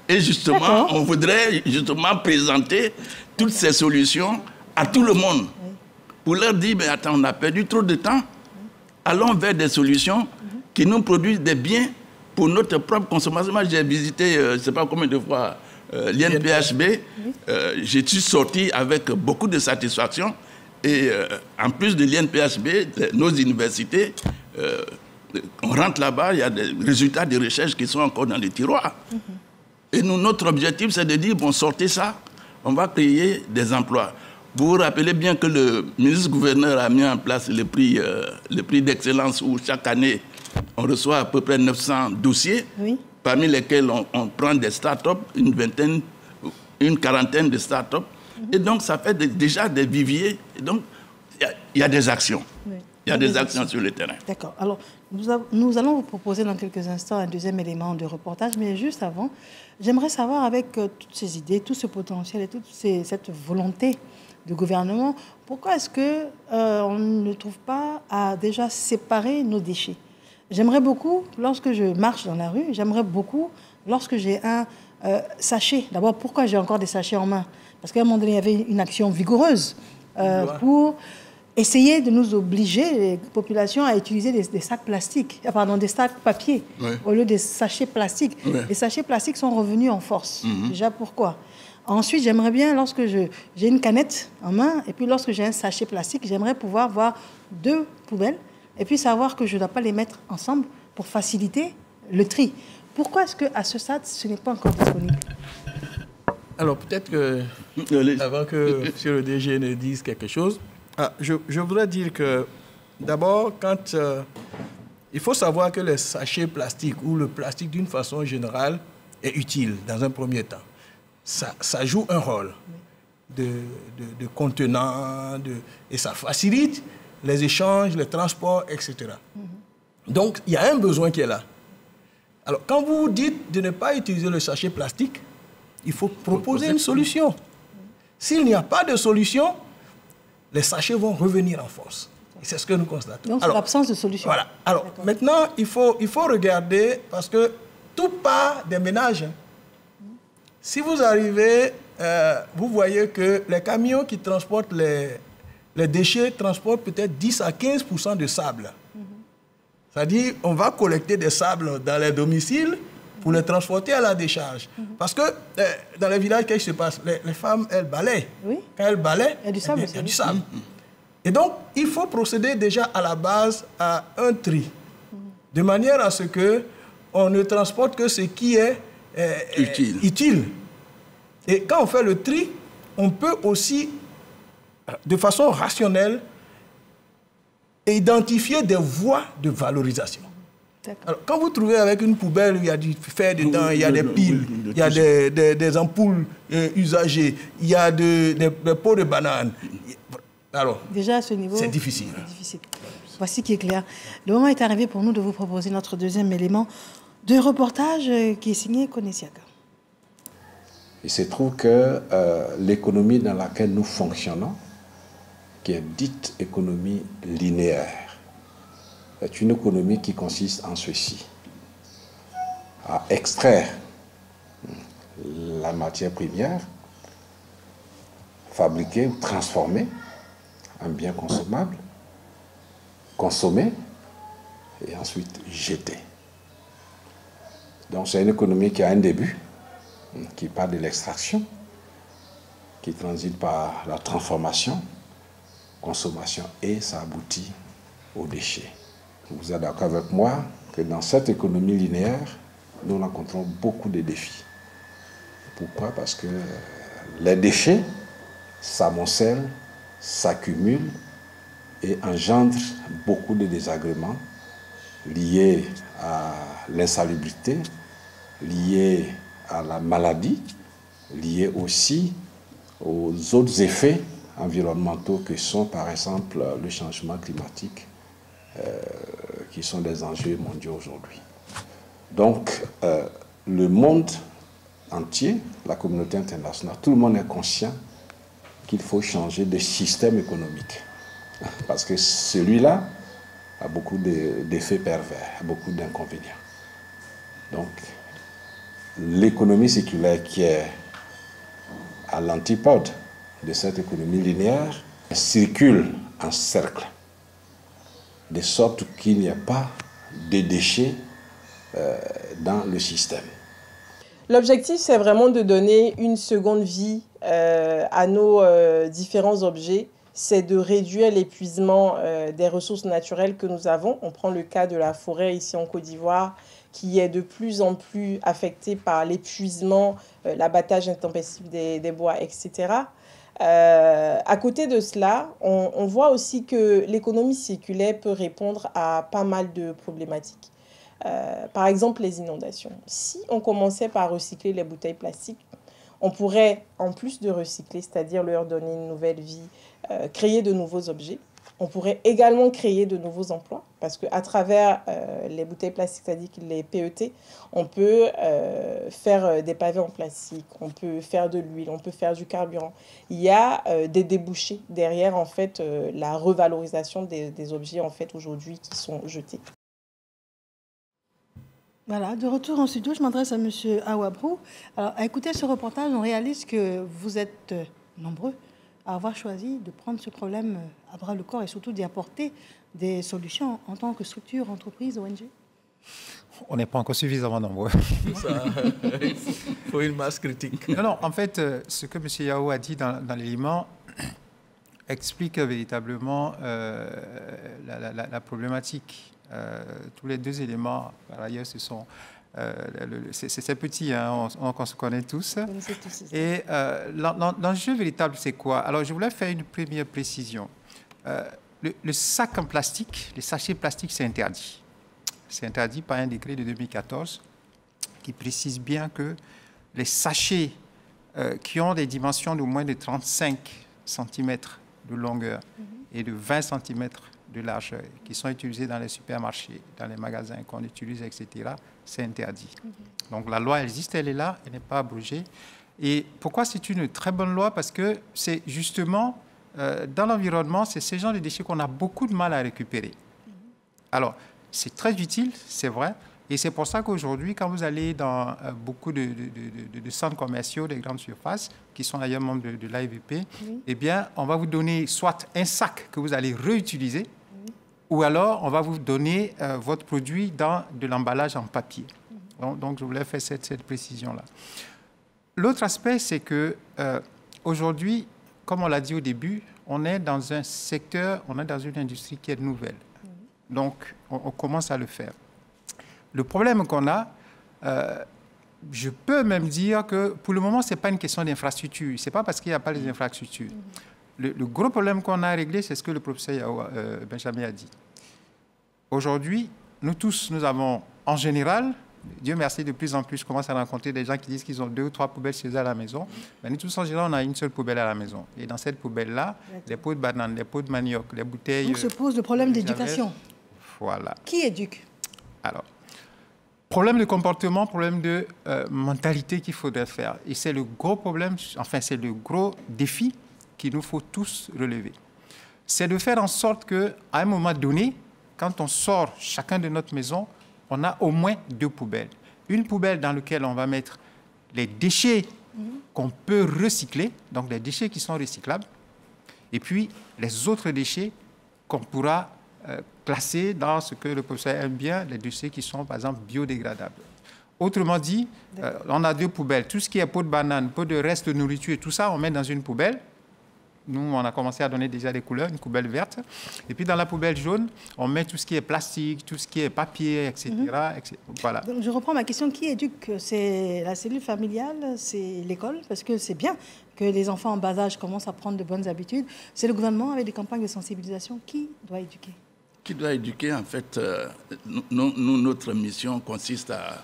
Et justement, on voudrait justement présenter toutes ces solutions à tout le monde. Pour leur dire, mais attends, on a perdu trop de temps. Allons vers des solutions qui nous produisent des biens pour notre propre consommation. Moi, j'ai visité, je ne sais pas combien de fois, l'INPHB. Je suis sorti avec beaucoup de satisfaction. Et en plus de l'INPHB, nos universités, on rentre là-bas, il y a des résultats de recherche qui sont encore dans les tiroirs. Et nous, notre objectif, c'est de dire, bon, sortez ça, on va créer des emplois. Vous vous rappelez bien que le ministre-gouverneur a mis en place le prix d'excellence où chaque année, on reçoit à peu près 900 dossiers, parmi lesquels on prend des start-up, une quarantaine de start-up. Et donc, ça fait déjà des viviers. Et donc, il y a des actions. Il y a des actions sur le terrain. D'accord. Alors, nous allons vous proposer dans quelques instants un deuxième élément de reportage. Mais juste avant, j'aimerais savoir, avec toutes ces idées, tout ce potentiel et toute cette volonté du gouvernement, pourquoi est-ce qu'on ne trouve pas à déjà séparer nos déchets? J'aimerais beaucoup, lorsque je marche dans la rue, j'aimerais beaucoup, lorsque j'ai un sachet. D'abord, pourquoi j'ai encore des sachets en main? Parce qu'à un moment donné, il y avait une action vigoureuse pour essayer de nous obliger, les populations, à utiliser des sacs plastiques, pardon, des sacs papier, au lieu des sachets plastiques. Les sachets plastiques sont revenus en force. Déjà, pourquoi? Ensuite, j'aimerais bien, lorsque j'ai une canette en main, et puis lorsque j'ai un sachet plastique, j'aimerais pouvoir voir 2 poubelles, et puis savoir que je ne dois pas les mettre ensemble pour faciliter le tri. Pourquoi est-ce qu'à ce stade, ce n'est pas encore disponible? Alors, peut-être que, avant que M. le DG ne dise quelque chose, je voudrais dire que, d'abord, il faut savoir que les sachets plastiques ou le plastique, d'une façon générale, est utile dans un premier temps. Ça joue un rôle de contenant, et ça facilite les échanges, les transports, etc. Donc, il y a un besoin qui est là. Alors, quand vous dites de ne pas utiliser le sachet plastique, il faut proposer une solution. S'il n'y a pas de solution, les sachets vont revenir en force. Et c'est ce que nous constatons. Donc, c'est l'absence de solution. Voilà. Alors, maintenant, il faut regarder, parce que tout part des ménages. Si vous arrivez, vous voyez que les camions qui transportent les déchets transportent peut-être 10 à 15% de sable. C'est-à-dire, on va collecter des sables dans les domiciles pour les transporter à la décharge. Parce que dans les villages, qu'est-ce qui se passe? Les femmes, elles balaient. Oui. Quand elles balaient, il y a du sable. Il y a du sable. Et donc, il faut procéder déjà à la base à un tri, de manière à ce qu'on ne transporte que ce qui est utile. Et quand on fait le tri, on peut aussi, de façon rationnelle, identifier des voies de valorisation. Alors, quand vous trouvez avec une poubelle où il y a du fer dedans, il y a des piles, il y a des ampoules usagées, il y a des pots de bananes, alors, déjà à ce niveau, c'est difficile. Voici qui est clair. Le moment est arrivé pour nous de vous proposer notre deuxième élément de reportage qui est signé Konesiaka. Il se trouve que l'économie dans laquelle nous fonctionnons, qui est dite économie linéaire, est une économie qui consiste en ceci: à extraire la matière première, fabriquer ou transformer un bien consommable, consommer et ensuite jeter. Donc c'est une économie qui a un début, qui part de l'extraction, qui transite par la transformation, consommation, et ça aboutit aux déchets. Vous êtes d'accord avec moi que dans cette économie linéaire, nous rencontrons beaucoup de défis. Pourquoi? Parce que les déchets s'amoncellent, s'accumulent et engendrent beaucoup de désagréments liés à l'insalubrité, liés à la maladie, liés aussi aux autres effets environnementaux que sont par exemple le changement climatique, qui sont des enjeux mondiaux aujourd'hui. Donc, le monde entier, la communauté internationale, tout le monde est conscient qu'il faut changer de système économique. Parce que celui-là a beaucoup d'effets pervers, a beaucoup d'inconvénients. Donc, l'économie circulaire qui est à l'antipode de cette économie linéaire circule en cercle, de sorte qu'il n'y ait pas de déchets dans le système. L'objectif, c'est vraiment de donner une seconde vie à nos différents objets. C'est de réduire l'épuisement des ressources naturelles que nous avons. On prend le cas de la forêt ici en Côte d'Ivoire, qui est de plus en plus affectée par l'épuisement, l'abattage intempestif des bois, etc. À côté de cela, on voit aussi que l'économie circulaire peut répondre à pas mal de problématiques. Par exemple, les inondations. Si on commençait par recycler les bouteilles plastiques, on pourrait, en plus de recycler, c'est-à-dire leur donner une nouvelle vie, créer de nouveaux objets. On pourrait également créer de nouveaux emplois, parce qu'à travers les bouteilles plastiques, c'est-à-dire les PET, on peut faire des pavés en plastique, on peut faire de l'huile, on peut faire du carburant. Il y a des débouchés derrière, en fait, la revalorisation des objets, en fait, aujourd'hui, qui sont jetés. Voilà, de retour en studio, je m'adresse à M. Awabrou. Alors, à écouter ce reportage, on réalise que vous êtes nombreux à avoir choisi de prendre ce problème à bras le corps et surtout d'y apporter des solutions en tant que structure, entreprise, ONG. On n'est pas encore suffisamment nombreux. Il faut une masse critique. Non, en fait, ce que M. Yao a dit dans l'élément explique véritablement la problématique. Tous les deux éléments, par ailleurs, ce sont... c'est petit, hein, on se connaît tous. Et l'enjeu véritable, c'est quoi? Alors, je voulais faire une première précision. Le sac en plastique, les sachets plastiques, c'est interdit. C'est interdit par un décret de 2014 qui précise bien que les sachets qui ont des dimensions de moins de 35 cm de longueur et de 20 cm de largeur, qui sont utilisés dans les supermarchés, dans les magasins qu'on utilise, etc., c'est interdit. Donc la loi existe, elle est là, elle n'est pas abrogée. Et pourquoi c'est une très bonne loi? Parce que c'est justement, dans l'environnement, c'est ce genre de déchets qu'on a beaucoup de mal à récupérer. Alors, c'est très utile, c'est vrai. Et c'est pour ça qu'aujourd'hui, quand vous allez dans beaucoup de centres commerciaux, des grandes surfaces, qui sont d'ailleurs membres de l'AIVP, eh bien, on va vous donner soit un sac que vous allez réutiliser, ou alors on va vous donner votre produit dans de l'emballage en papier. Donc, je voulais faire cette précision-là. L'autre aspect, c'est que aujourd'hui, comme on l'a dit au début, on est dans un secteur, on est dans une industrie qui est nouvelle. Donc, on commence à le faire. Le problème qu'on a, je peux même dire que pour le moment, ce n'est pas une question d'infrastructure. Ce n'est pas parce qu'il n'y a pas les infrastructures. Le gros problème qu'on a à régler, c'est ce que le professeur Benjamin a dit. Aujourd'hui, nous tous, nous avons en général, Dieu merci, de plus en plus, je commence à rencontrer des gens qui disent qu'ils ont 2 ou 3 poubelles chez eux à la maison. Mais nous tous, en général, on a une seule poubelle à la maison. Et dans cette poubelle-là, les pots de bananes, les pots de manioc, les bouteilles... Donc se pose le problème d'éducation. Voilà. Qui éduque? Alors, problème de comportement, problème de mentalité qu'il faudrait faire. Et c'est le gros problème, enfin, c'est le gros défi qu'il nous faut tous relever. C'est de faire en sorte qu'à un moment donné, quand on sort chacun de notre maison, on a au moins 2 poubelles. Une poubelle dans laquelle on va mettre les déchets qu'on peut recycler, donc les déchets qui sont recyclables, et puis les autres déchets qu'on pourra classer dans ce que le professeur aime bien, les déchets qui sont, par exemple, biodégradables. Autrement dit, on a 2 poubelles. Tout ce qui est pot de banane, pot de reste de nourriture, tout ça, on met dans une poubelle. Nous, on a commencé à donner déjà des couleurs, une poubelle verte. Et puis, dans la poubelle jaune, on met tout ce qui est plastique, tout ce qui est papier, etc. Voilà. Donc, je reprends ma question. Qui éduque? C'est la cellule familiale? C'est l'école? Parce que c'est bien que les enfants en bas âge commencent à prendre de bonnes habitudes. C'est le gouvernement avec des campagnes de sensibilisation. Qui doit éduquer? Qui doit éduquer? En fait, notre mission consiste à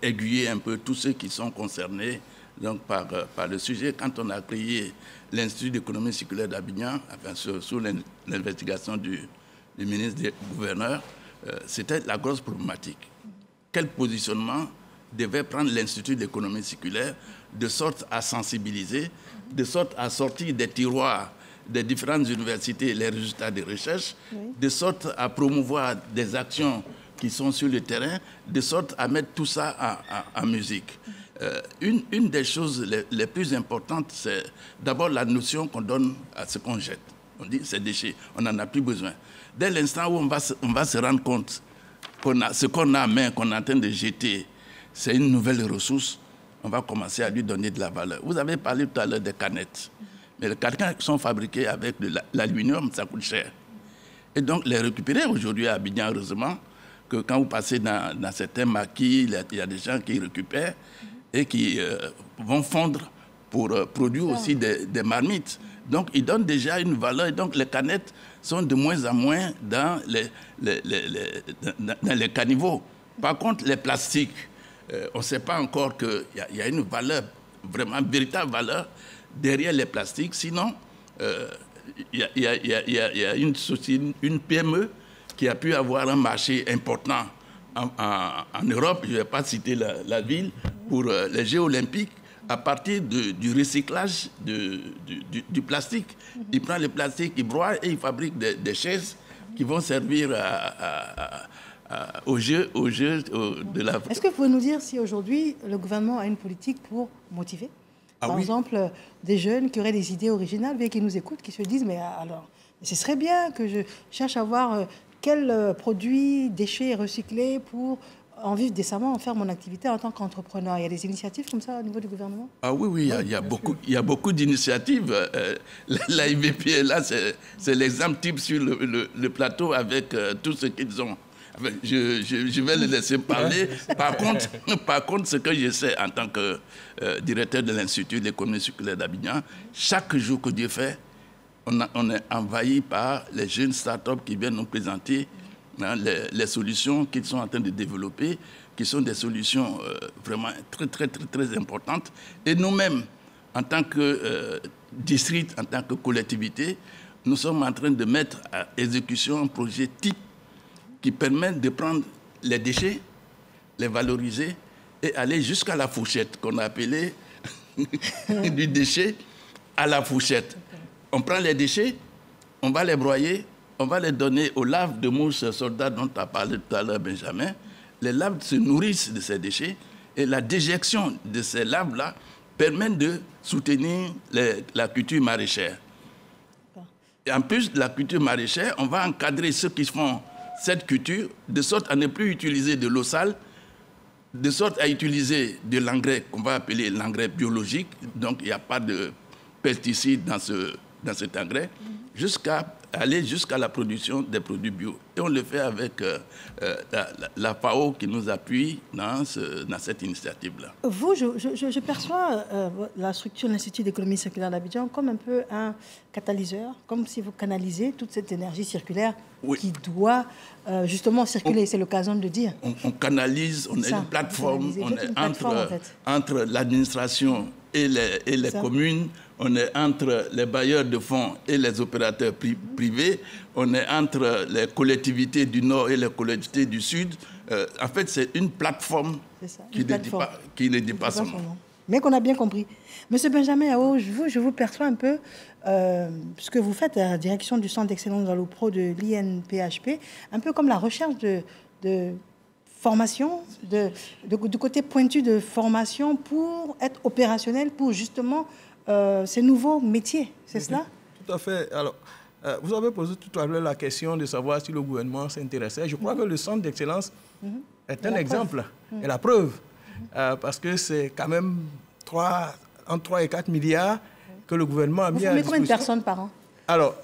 aiguiller un peu tous ceux qui sont concernés donc, par le sujet. Quand on a créé l'Institut d'économie circulaire d'Abidjan, enfin, sous l'investigation du ministre du gouverneur, c'était la grosse problématique. Quel positionnement devait prendre l'Institut d'économie circulaire de sorte à sensibiliser, de sorte à sortir des tiroirs des différentes universités les résultats des recherches, de sorte à promouvoir des actions qui sont sur le terrain, de sorte à mettre tout ça en musique. Une des choses les plus importantes, c'est d'abord la notion qu'on donne à ce qu'on jette. On dit c'est déchets, on n'en a plus besoin. Dès l'instant où on va se rendre compte ce qu'on a en main, qu'on est en train de jeter, c'est une nouvelle ressource, on va commencer à lui donner de la valeur. Vous avez parlé tout à l'heure des canettes. Mais les canettes sont fabriquées avec de l'aluminium, ça coûte cher. Et donc, les récupérer aujourd'hui à Abidjan, heureusement, que quand vous passez dans certains maquis, il y a des gens qui récupèrent et qui vont fondre pour produire aussi des marmites. Donc, ils donnent déjà une valeur. Et donc, les canettes sont de moins en moins dans les caniveaux. Par contre, les plastiques, on ne sait pas encore qu'il y a une valeur, vraiment une véritable valeur derrière les plastiques. Sinon, il y a une PME qui a pu avoir un marché important en Europe, je ne vais pas citer la ville, pour les Jeux olympiques, à partir du recyclage du plastique. Il prend le plastique, il broie et il fabrique des chaises qui vont servir au jeu de la... Est-ce que vous pouvez nous dire si aujourd'hui le gouvernement a une politique pour motiver par exemple des jeunes qui auraient des idées originales, mais qui nous écoutent, qui se disent mais alors, ce serait bien que je cherche à voir quels produits, déchets recyclés pour en vivre décemment, en faire mon activité en tant qu'entrepreneur. Il y a des initiatives comme ça au niveau du gouvernement? Ah oui, il y a beaucoup d'initiatives. L'AIBP est là, c'est l'exemple type sur le plateau avec tout ce qu'ils ont. Enfin, je vais le laisser parler. Par contre, ce que je sais en tant que directeur de l'Institut de l'économie circulaire d'Abidjan, chaque jour que Dieu fait, on est envahi par les jeunes startups qui viennent nous présenter les solutions qu'ils sont en train de développer, qui sont des solutions vraiment très importantes. Et nous-mêmes, en tant que district, en tant que collectivité, nous sommes en train de mettre à exécution un projet type qui permet de prendre les déchets, les valoriser et aller jusqu'à la fourchette, qu'on a appelé du déchet à la fourchette. On prend les déchets, on va les broyer, on va les donner aux larves de mouches soldats dont tu as parlé tout à l'heure, Benjamin. Les larves se nourrissent de ces déchets et la déjection de ces larves-là permet de soutenir la culture maraîchère. Et en plus de la culture maraîchère, on va encadrer ceux qui font cette culture de sorte à ne plus utiliser de l'eau sale, de sorte à utiliser de l'engrais qu'on va appeler l'engrais biologique. Donc, il n'y a pas de pesticides dans cet engrais, jusqu'à aller jusqu'à la production des produits bio. Et on le fait avec la FAO qui nous appuie dans cette initiative-là. Vous, je perçois la structure de l'Institut d'économie circulaire d'Abidjan comme un peu un catalyseur, comme si vous canalisez toute cette énergie circulaire qui doit justement circuler, c'est l'occasion de dire. On canalise, on est une plateforme, on est entre l'administration et les communes, on est entre les bailleurs de fonds et les opérateurs privés, on est entre les collectivités du Nord et les collectivités du Sud. En fait, c'est une plateforme qui ne dépasse son nom. Mais qu'on a bien compris. Monsieur Benjamin Yao, je vous perçois un peu, ce que vous faites à la direction du Centre d'excellence dans l'eau pro de l'INPHP, un peu comme la recherche de formation, du côté pointu de formation pour être opérationnel, pour justement ces nouveaux métiers, c'est cela? Tout à fait. Alors, vous avez posé tout à l'heure la question de savoir si le gouvernement s'intéressait. Je crois que le centre d'excellence est un exemple et la preuve, parce que c'est quand même entre 3 et 4 milliards que le gouvernement a mis à disposition. Vous formez combien de personnes par an? Alors,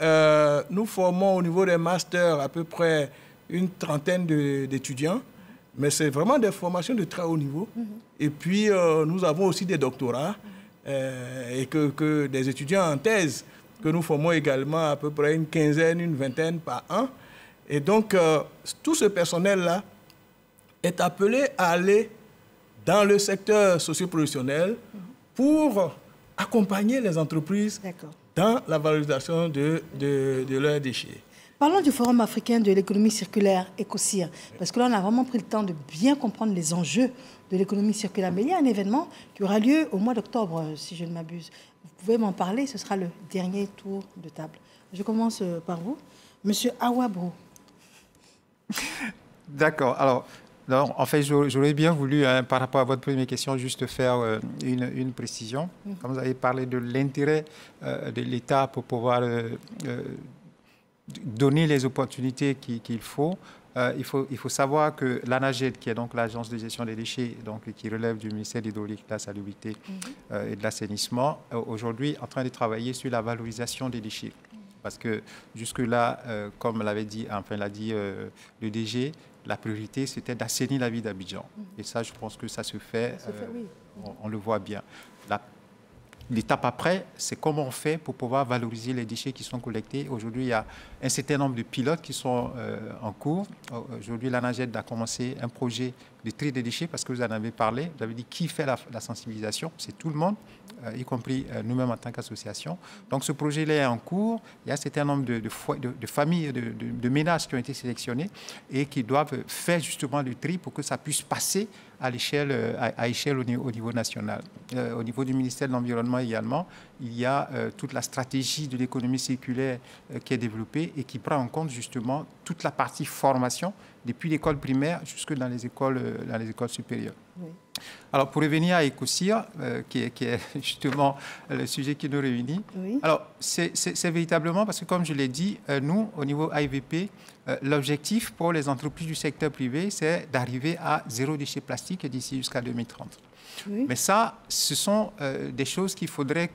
nous formons au niveau des masters à peu près une trentaine d'étudiants, mais c'est vraiment des formations de très haut niveau. Et puis, nous avons aussi des doctorats et que des étudiants en thèse que nous formons également à peu près une quinzaine, une vingtaine par an. Et donc, tout ce personnel-là est appelé à aller dans le secteur socio-professionnel pour accompagner les entreprises dans la valorisation de leurs déchets. Parlons du Forum africain de l'économie circulaire, ECOCIR, parce que là, on a vraiment pris le temps de bien comprendre les enjeux de l'économie circulaire. Mais il y a un événement qui aura lieu au mois d'octobre, si je ne m'abuse. Vous pouvez m'en parler, ce sera le dernier tour de table. Je commence par vous. Monsieur Awabro. D'accord. Alors, en fait, j'aurais bien voulu, par rapport à votre première question, juste faire une précision. Comme vous avez parlé de l'intérêt de l'État pour pouvoir donner les opportunités qu'il faut. Il faut savoir que l'ANAGED, qui est donc l'agence de gestion des déchets, donc, qui relève du ministère de l'Hydraulique, de la Salubrité et de l'Assainissement, aujourd'hui en train de travailler sur la valorisation des déchets. Parce que jusque-là, comme l'a dit le DG, la priorité, c'était d'assainir la vie d'Abidjan. Et ça, je pense que ça se fait, oui. On le voit bien. L'étape après, c'est comment on fait pour pouvoir valoriser les déchets qui sont collectés. Aujourd'hui, il y a un certain nombre de pilotes qui sont en cours. Aujourd'hui, l'ANAGED a commencé un projet de tri des déchets parce que vous en avez parlé. Vous avez dit qui fait la sensibilisation. C'est tout le monde, y compris nous-mêmes en tant qu'association. Donc, ce projet-là est en cours. Il y a un certain nombre de familles, de ménages qui ont été sélectionnés et qui doivent faire justement le tri pour que ça puisse passer à échelle au niveau national. Au niveau du ministère de l'Environnement également, il y a toute la stratégie de l'économie circulaire qui est développée et qui prend en compte justement toute la partie formation depuis l'école primaire jusque dans les écoles supérieures. Oui. Alors, pour revenir à Ecocir, qui est justement le sujet qui nous réunit, Oui. alors c'est véritablement parce que, comme je l'ai dit, nous, au niveau AIVP, l'objectif pour les entreprises du secteur privé, c'est d'arriver à 0 déchet plastique d'ici jusqu'à 2030. Oui. Mais ça, ce sont des choses qu'il faudrait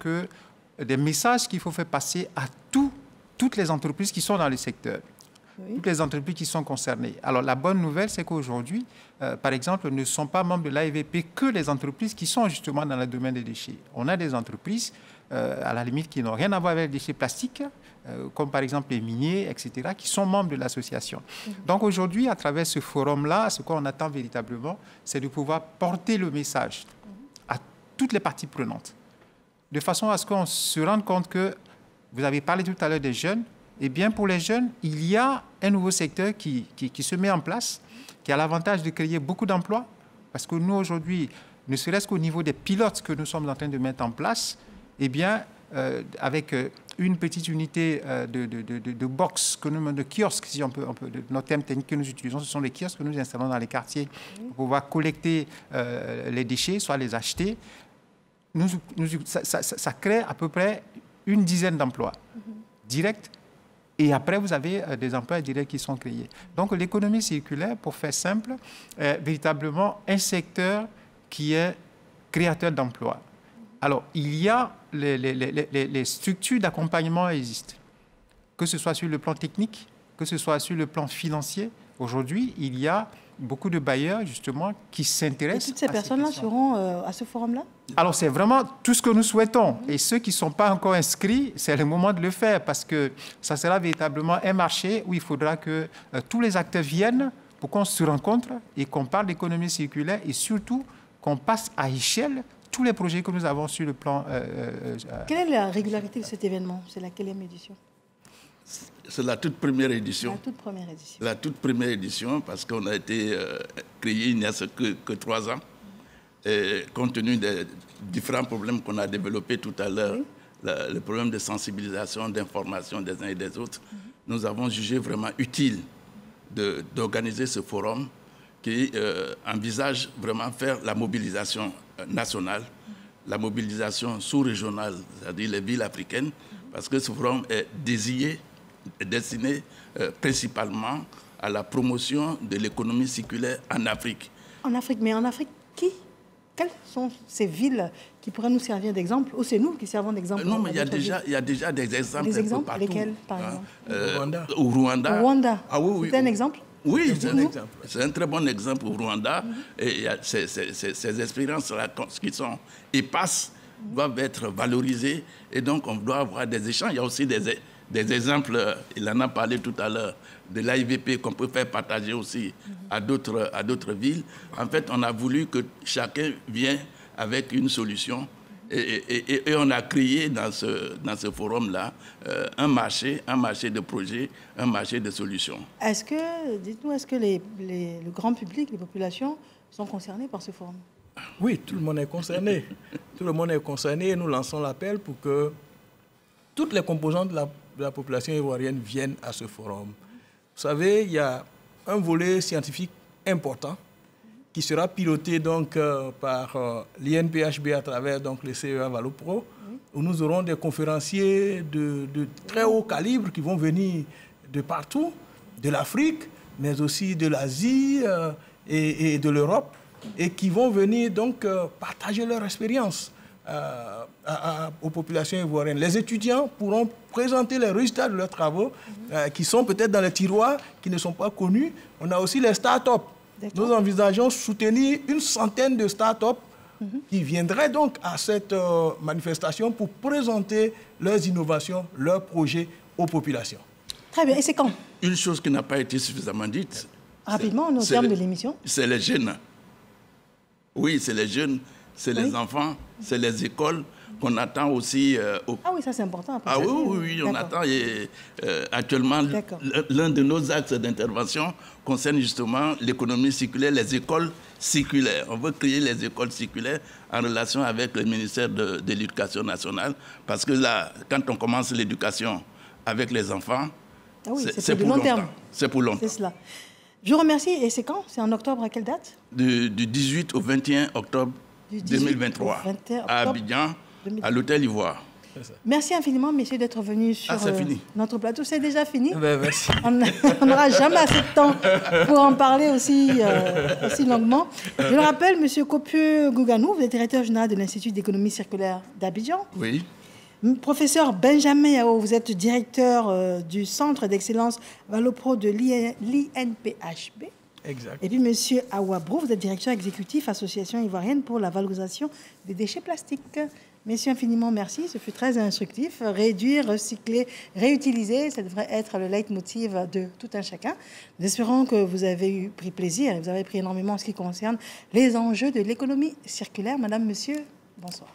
des messages qu'il faut faire passer à toutes les entreprises qui sont dans le secteur. Oui. Toutes les entreprises qui sont concernées. Alors, la bonne nouvelle, c'est qu'aujourd'hui, par exemple, ne sont pas membres de l'AIVP que les entreprises qui sont justement dans le domaine des déchets. On a des entreprises, à la limite, qui n'ont rien à voir avec les déchets plastiques, comme par exemple les miniers, etc., qui sont membres de l'association. Donc, aujourd'hui, à travers ce forum-là, ce qu'on attend véritablement, c'est de pouvoir porter le message à toutes les parties prenantes, de façon à ce qu'on se rende compte que, vous avez parlé tout à l'heure des jeunes, eh bien, pour les jeunes, il y a un nouveau secteur qui se met en place, qui a l'avantage de créer beaucoup d'emplois, parce que nous, aujourd'hui, ne serait-ce qu'au niveau des pilotes que nous sommes en train de mettre en place, eh bien, avec une petite unité de box, de kiosque, si on peut, notre terme technique que nous utilisons, ce sont les kiosques que nous installons dans les quartiers pour pouvoir collecter les déchets, soit les acheter. Ça crée à peu près une dizaine d'emplois directs. Et après, vous avez des emplois indirects qui sont créés. Donc, l'économie circulaire, pour faire simple, est véritablement un secteur qui est créateur d'emplois. Alors, il y a les structures d'accompagnement existent, que ce soit sur le plan technique, que ce soit sur le plan financier. Aujourd'hui, il y a beaucoup de bailleurs, justement, qui s'intéressent. Et toutes ces personnes-là seront à ce forum-là? Alors, c'est vraiment tout ce que nous souhaitons. Et ceux qui ne sont pas encore inscrits, c'est le moment de le faire parce que ça sera véritablement un marché où il faudra que tous les acteurs viennent pour qu'on se rencontre et qu'on parle d'économie circulaire et surtout qu'on passe à échelle tous les projets que nous avons sur le plan... Quelle est la régularité de cet événement? C'est la quatrième édition? C'est la toute première édition. La toute première édition. La toute première édition, parce qu'on a été créé il n'y a que 3 ans. Et compte tenu des différents problèmes qu'on a développés tout à l'heure, oui. Le problème de sensibilisation, d'information des uns et des autres, nous avons jugé vraiment utile d'organiser ce forum qui envisage vraiment faire la mobilisation nationale, la mobilisation sous-régionale, c'est-à-dire les villes africaines, parce que ce forum est destiné principalement à la promotion de l'économie circulaire en Afrique. En Afrique, mais en Afrique, quelles sont ces villes qui pourraient nous servir d'exemple? Ou c'est nous qui servons d'exemple? Non, mais il y a déjà des exemples. Des exemples partout. Lesquels, par exemple? Au Rwanda. Au Rwanda. Ah oui. C'est un exemple? Oui, c'est un très bon exemple au Rwanda. Et il y a ces expériences-là qui passent doivent être valorisées. Et donc, on doit avoir des échanges. Il y a aussi des exemples, il en a parlé tout à l'heure, de l'AIVP qu'on peut faire partager aussi à d'autres villes. En fait, on a voulu que chacun vienne avec une solution. Et on a créé dans ce forum-là un marché de projets, un marché de solutions. Dites-nous, est-ce que le grand public, les populations sont concernées par ce forum? Oui, tout le monde est concerné. Tout le monde est concerné et nous lançons l'appel pour que toutes les composantes de la population ivoirienne viennent à ce forum. Vous savez, il y a un volet scientifique important qui sera piloté donc par l'INPHB à travers donc, le CEA Valopro, où nous aurons des conférenciers de très haut calibre qui vont venir de partout, de l'Afrique, mais aussi de l'Asie et de l'Europe, et qui vont venir donc partager leur expérience aux populations ivoiriennes. Les étudiants pourront présenter les résultats de leurs travaux qui sont peut-être dans les tiroirs, qui ne sont pas connus. On a aussi les start-up. Nous envisageons soutenir une centaine de start-up qui viendraient donc à cette manifestation pour présenter leurs innovations, leurs projets aux populations. Très bien. Et c'est quand? Une chose qui n'a pas été suffisamment dite. Rapidement, au terme de l'émission. C'est les jeunes. Oui, c'est les jeunes, c'est les enfants, c'est les écoles qu'on attend aussi. Ah oui, ça c'est important. Ah oui, on attend. Actuellement, l'un de nos axes d'intervention concerne justement l'économie circulaire, les écoles circulaires. On veut créer les écoles circulaires en relation avec le ministère de l'Éducation nationale, parce que là, quand on commence l'éducation avec les enfants, c'est pour long terme. C'est pour longtemps. C'est cela. Je vous remercie. Et c'est quand? C'est en octobre, à quelle date? Du 18 au 21 octobre 2023, à Abidjan, à l'Hôtel Ivoire. Merci infiniment, messieurs, d'être venus sur notre plateau. C'est déjà fini. Merci. On n'aura jamais assez de temps pour en parler aussi longuement. Je le rappelle, monsieur Kopieux Gouganou, vous êtes directeur général de l'Institut d'économie circulaire d'Abidjan. Oui. Professeur Benjamin Yao, vous êtes directeur du Centre d'excellence Valopro de l'INPHB. Exact. Et puis, monsieur Awabrou, vous êtes directeur exécutif Association ivoirienne pour la valorisation des déchets plastiques. Messieurs, infiniment merci. Ce fut très instructif. Réduire, recycler, réutiliser, ça devrait être le leitmotiv de tout un chacun. Nous espérons que vous avez pris plaisir et vous avez pris énormément en ce qui concerne les enjeux de l'économie circulaire. Madame, monsieur, bonsoir.